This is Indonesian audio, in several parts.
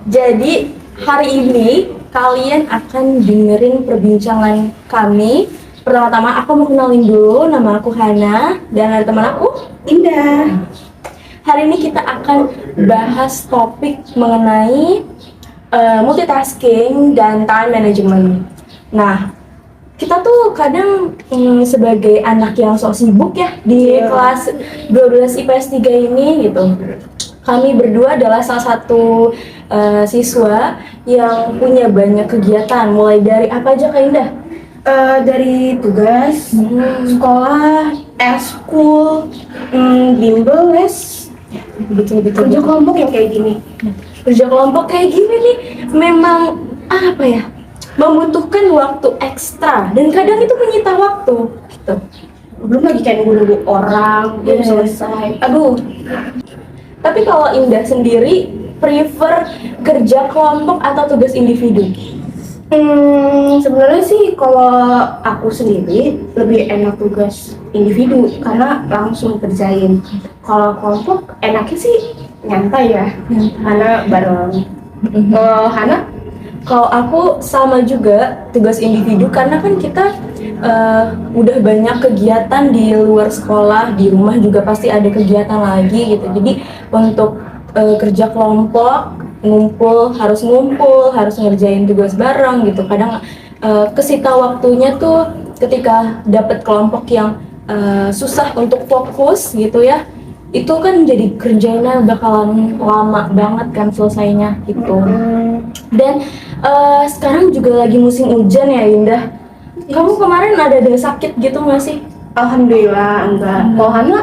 Jadi hari ini kalian akan dengerin perbincangan kami. Pertama-tama aku mau kenalin dulu, nama aku Hana dan ada teman aku Indah. Hari ini kita akan bahas topik mengenai multitasking dan time management. Nah, kita tuh kadang sebagai anak yang sok sibuk ya di kelas 12 IPS 3 ini gitu. Kami berdua adalah salah satu siswa yang punya banyak kegiatan, mulai dari apa aja Kak Indah? Dari tugas, sekolah, eskul, bimbel, les, Betul. kerja kelompok yang kayak gini. Kerja kelompok kayak gini nih memang apa ya, membutuhkan waktu ekstra dan kadang itu menyita waktu gitu. Belum lagi kayak nunggu orang, belum selesai. Aduh, Tapi kalau Indah sendiri prefer kerja kelompok atau tugas individu? sebenarnya sih kalau aku sendiri lebih enak tugas individu karena langsung kerjain. Kalau kelompok enaknya sih nyantai ya, karena bareng. Kalau Hana? Kalau aku sama juga tugas individu karena kan kita udah banyak kegiatan di luar sekolah, di rumah juga pasti ada kegiatan lagi gitu. Jadi untuk kerja kelompok, harus ngumpul, harus ngerjain tugas bareng gitu. Kadang kesita waktunya tuh ketika dapet kelompok yang susah untuk fokus gitu ya. Itu kan jadi kerjanya bakalan lama banget kan selesainya gitu. Dan sekarang juga lagi musim hujan ya Indah. Kamu kemarin ada sakit gitu nggak sih? Alhamdulillah enggak. Kalau Hana?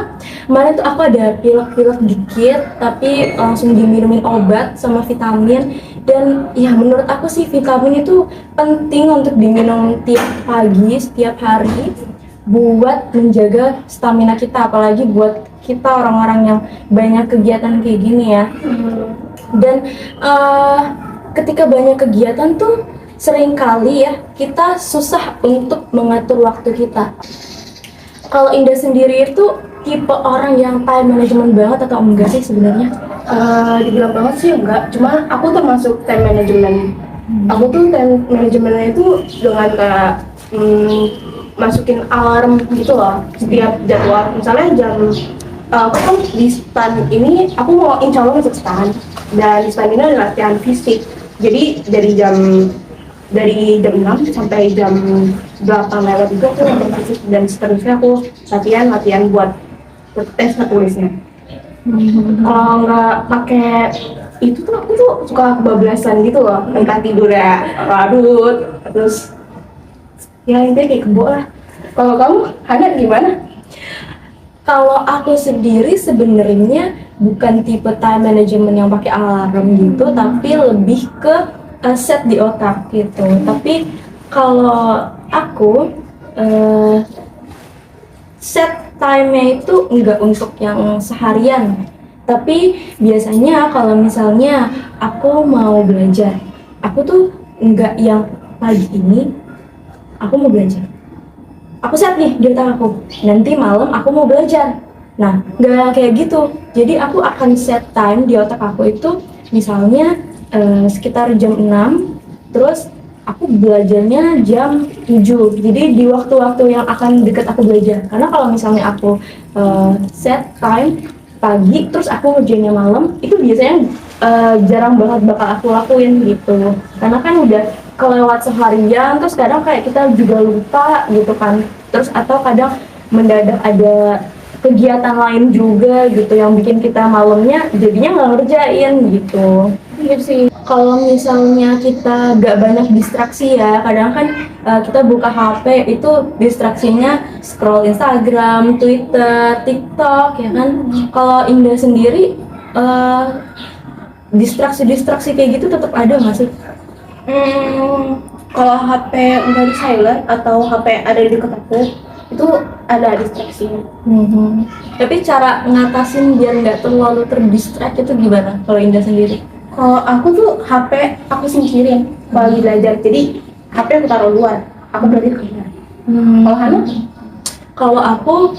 Kemarin tuh aku ada pilek-pilek dikit, tapi langsung diminumin obat sama vitamin. Dan ya menurut aku sih vitamin itu penting untuk diminum tiap pagi, setiap hari buat menjaga stamina kita, apalagi buat kita orang-orang yang banyak kegiatan kayak gini ya. Dan ketika banyak kegiatan tuh sering kali ya kita susah untuk mengatur waktu kita. Kalau Indah sendiri itu tipe orang yang time management banget atau enggak sih sebenarnya? Dibilang banget sih enggak, cuma aku termasuk time management. Aku tuh time managementnya itu dengan kayak masukin alarm gitu loh setiap jadwal. Misalnya jam aku kan di stan ini aku mau insya Allah masuk stan, dan di stan ini ada latihan fisik. Jadi dari jam 6 sampai jam 8 lewat itu aku latihan fisik, dan seterusnya aku latihan buat tes tulisnya. Kalau nggak pakai itu tuh aku tuh suka kebablasan gitu loh, entah tidurnya larut, terus ya intinya kayak kebo lah. Kalau kamu, Hana gimana? Kalau aku sendiri sebenarnya bukan tipe time management yang pakai alarm gitu, tapi lebih ke set di otak gitu. Tapi kalau aku set time-nya itu enggak untuk yang seharian. Tapi biasanya kalau misalnya aku mau belajar, aku tuh enggak yang pagi ini aku mau belajar. Aku set nih di otak aku, nanti malam aku mau belajar. Nah, nggak kayak gitu. Jadi aku akan set time di otak aku itu misalnya sekitar jam 6, terus aku belajarnya jam 7. Jadi di waktu-waktu yang akan deket aku belajar. Karena kalau misalnya aku set time pagi, terus aku ngerjainnya malam, itu biasanya jarang banget bakal aku lakuin gitu. Karena kan udah kelewat seharian, terus kadang kayak kita juga lupa gitu kan. Terus atau kadang mendadak ada kegiatan lain juga gitu yang bikin kita malamnya jadinya nggak ngerjain gitu. Iya sih. Kalau misalnya kita nggak banyak distraksi ya, kadang kan kita buka HP itu distraksinya scroll Instagram, Twitter, TikTok ya kan. Kalau Indah sendiri distraksi kayak gitu tetap ada nggak sih? Kalau HP udah di silent atau HP ada di dekat aku, itu ada distraksinya. Tapi cara ngatasin biar nggak terlalu terdistract itu gimana kalau Indah sendiri? Kalau aku tuh HP aku singkirin kalau lagi belajar, jadi HP aku taruh luar, aku belajar ke luar. Kalau Hana? Kalau aku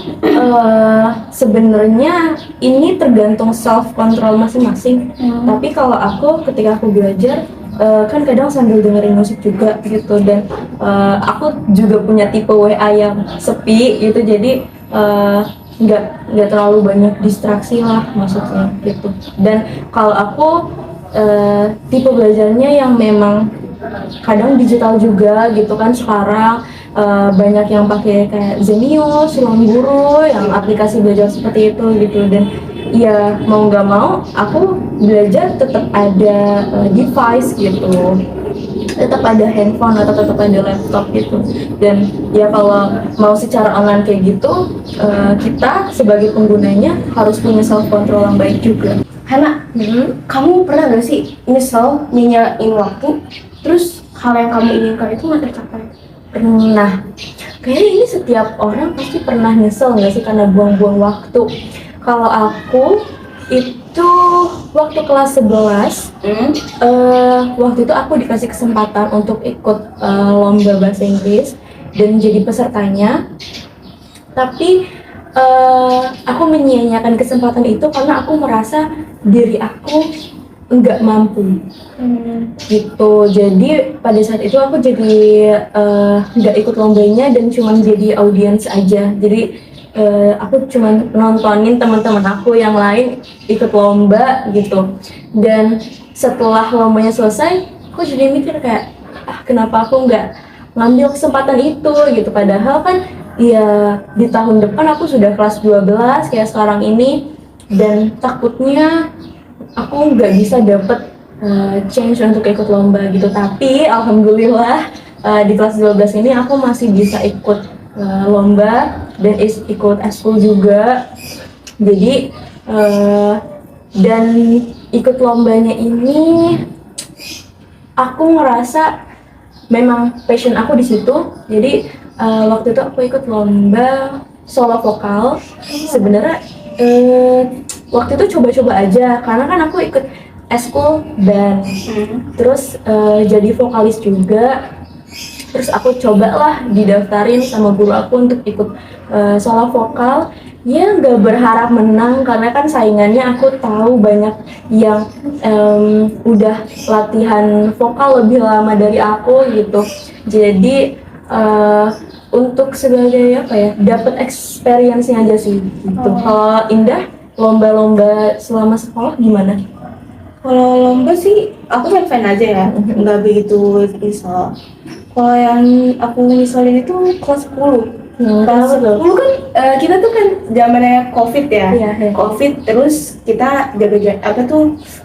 sebenarnya ini tergantung self control masing-masing. Tapi kalau aku ketika aku belajar kan kadang sambil dengerin musik juga gitu, dan aku juga punya tipe WA yang sepi gitu, jadi nggak terlalu banyak distraksi lah maksudnya gitu. Dan kalau aku tipe belajarnya yang memang kadang digital juga gitu kan sekarang. Banyak yang pakai kayak Zenius, Ruang Guru, yang aplikasi belajar seperti itu gitu. Dan ya mau nggak mau aku belajar tetap ada device gitu, tetap ada handphone atau tetap ada laptop gitu. Dan ya kalau mau secara online kayak gitu, kita sebagai penggunanya harus punya self control yang baik juga. Hana, kamu pernah gak sih nyesel nyanyain waktu, terus hal yang kamu inginkan itu nggak tercapai? Nah, kayaknya ini setiap orang pasti pernah nyesel nggak sih karena buang-buang waktu. Kalau aku itu waktu kelas 11, waktu itu aku dikasih kesempatan untuk ikut lomba bahasa Inggris dan jadi pesertanya. Tapi aku menyia-nyiakan kesempatan itu karena aku merasa diri aku nggak mampu gitu. Jadi pada saat itu aku jadi nggak ikut lombanya dan cuma jadi audiens aja. Jadi aku cuma nontonin teman-teman aku yang lain ikut lomba gitu. Dan setelah lombanya selesai, aku jadi mikir kayak, kenapa aku nggak ngambil kesempatan itu gitu. Padahal kan ya di tahun depan aku sudah kelas 12 kayak sekarang ini, dan takutnya aku nggak bisa dapet change untuk ikut lomba gitu. Tapi alhamdulillah di kelas 12 ini aku masih bisa ikut lomba dan ikut eskul juga. Jadi dan ikut lombanya ini aku ngerasa memang passion aku di situ. Jadi waktu itu aku ikut lomba solo vokal. Sebenarnya waktu itu coba-coba aja karena kan aku ikut eskul dan terus jadi vokalis juga. Terus aku cobalah didaftarin sama guru aku untuk ikut solo vokal. Ya nggak berharap menang karena kan saingannya aku tahu banyak yang udah latihan vokal lebih lama dari aku gitu. Jadi untuk sebagai apa ya, dapat experience-nya aja sih gitu. Kalau Indah lomba-lomba selama sekolah gimana? Kalau lomba sih aku fan-fan aja ya, nggak begitu nyesel. Kalau yang aku nyeselin itu kelas 10. Kelas 10 kan kita tuh kan zamannya COVID ya. Iya. COVID terus kita jaga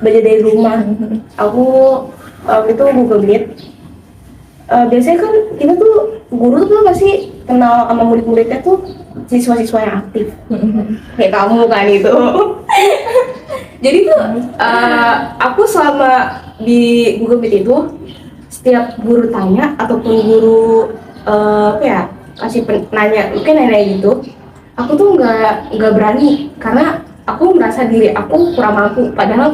belajar dari rumah. Aku waktu itu Google Meet. Biasanya kan kita tuh guru tuh pasti kenal sama murid-muridnya tuh siswa-siswa yang aktif. Kayak kamu kan itu. Jadi tuh aku selama di Google Meet itu setiap guru tanya ataupun guru kasih nanya gitu, aku tuh nggak berani karena aku merasa diri aku kurang mampu. Padahal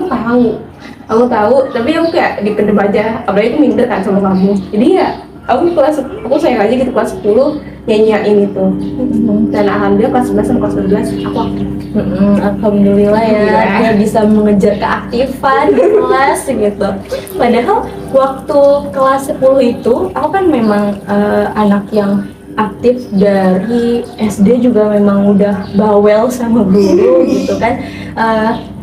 aku tahu, tapi aku kayak dipendem aja. Apalagi itu minder kan sama kamu. Jadi ya aku sayang aja gitu kelas 10 nyanyiin itu. Dan alhamdulillah kelas 11 sama kelas 12 aku aktif. Alhamdulillah ya, dia bisa mengejar keaktifan di kelas gitu. Padahal waktu kelas 10 itu aku kan memang anak yang aktif dari SD, juga memang udah bawel sama guru gitu kan.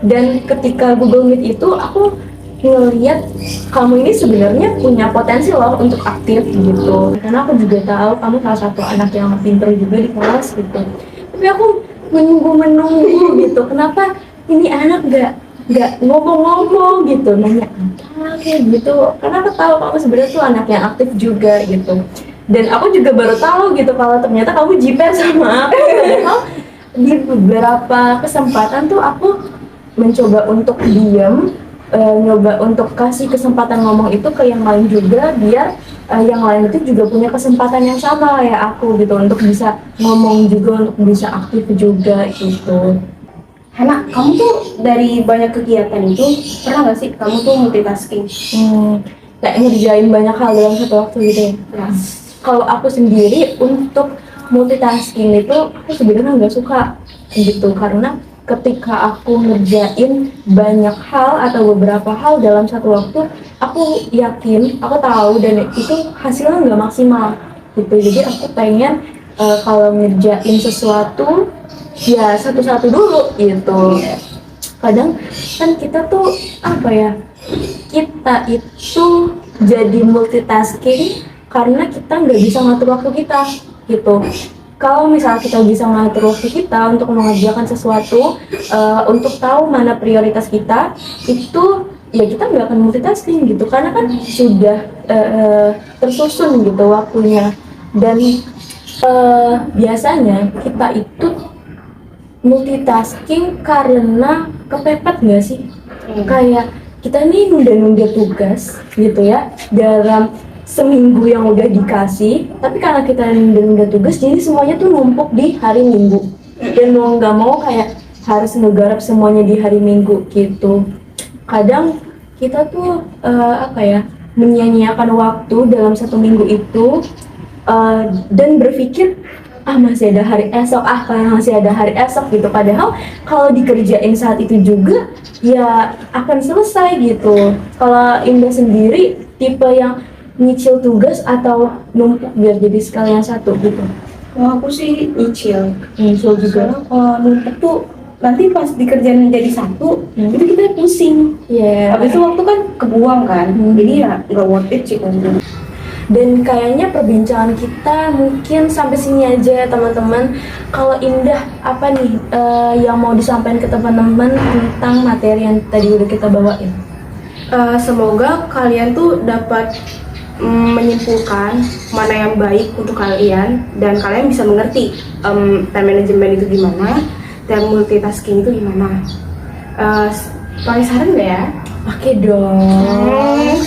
Dan ketika Google Meet itu aku ngeliat kamu ini sebenarnya punya potensi loh untuk aktif gitu, karena aku juga tahu kamu salah satu anak yang pintar juga di kelas gitu. Tapi aku menunggu gitu, kenapa ini anak nggak ngomong-ngomong gitu, nanya apa kayak gitu, karena aku tahu kamu sebenarnya tuh anak yang aktif juga gitu. Dan aku juga baru tahu gitu kalau ternyata kamu jiper sama aku. Padahal di beberapa kesempatan tuh aku mencoba untuk diam, nyoba untuk kasih kesempatan ngomong itu ke yang lain juga, biar yang lain itu juga punya kesempatan yang sama kayak aku gitu, untuk bisa ngomong juga, untuk bisa aktif juga gitu. Hana, kamu tuh dari banyak kegiatan itu pernah nggak sih kamu tuh multitasking? Kayak ngerjain banyak hal dalam satu waktu gitu ya. Kalau aku sendiri untuk multitasking itu aku sebenarnya nggak suka gitu, karena ketika aku ngerjain banyak hal atau beberapa hal dalam satu waktu, aku yakin, aku tahu dan itu hasilnya nggak maksimal gitu. Jadi aku pengen kalau ngerjain sesuatu ya satu-satu dulu gitu. Kadang kan kita tuh apa ya, kita itu jadi multitasking karena kita nggak bisa ngatur waktu kita gitu. Kalau misal kita bisa ngatur waktu kita untuk mengerjakan sesuatu, untuk tahu mana prioritas kita, itu ya kita nggak akan multitasking gitu, karena kan sudah tersusun gitu waktunya. Dan biasanya kita itu multitasking karena kepepet nggak sih? Kayak kita nih nunda-nunda tugas gitu ya dalam seminggu yang udah dikasih, tapi karena kita nunda-nunda tugas jadi semuanya tuh numpuk di hari Minggu, dan mau nggak mau kayak harus ngegarap semuanya di hari Minggu gitu. Kadang kita tuh apa ya, menyia-nyiakan waktu dalam satu minggu itu, dan berpikir masih ada hari esok, masih ada hari esok gitu. Padahal kalau dikerjain saat itu juga ya akan selesai gitu. Kalau Indah sendiri tipe yang nyicil tugas atau numpuk biar jadi sekalian satu gitu? Kalau aku sih nyicil. Nyicil juga. Soalnya kalau numpuk tuh nanti pas dikerjain jadi satu, itu kita pusing. Iya. Habis itu waktu kan kebuang kan. Jadi ya nggak worth it sih kalau. Dan kayaknya perbincangan kita mungkin sampai sini aja ya teman-teman. Kalau Indah apa nih yang mau disampaikan ke teman-teman tentang materi yang tadi udah kita bawain? Semoga kalian tuh dapat menyimpulkan mana yang baik untuk kalian, dan kalian bisa mengerti time management itu gimana dan multitasking itu gimana. Pakai saran nggak ya? Oke dong.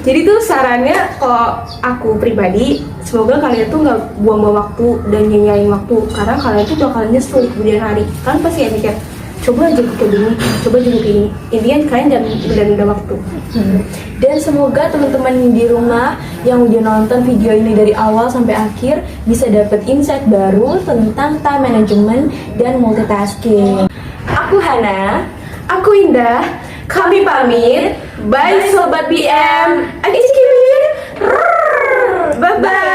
Jadi tuh sarannya, kalau aku pribadi, semoga kalian tuh nggak buang-buang waktu dan nyanyain waktu, karena kalian tuh bakalan nyesel kemudian hari. Kan pasti ya mikir, coba aja kayak gini, coba juga kayak gini. Intinya kalian jangan nunda-nunda waktu. Dan semoga teman-teman di rumah yang udah nonton video ini dari awal sampai akhir bisa dapet insight baru tentang time management dan multitasking. Aku Hana. Aku Indah, kami pamit. Bye Sobat BM. Bye bye.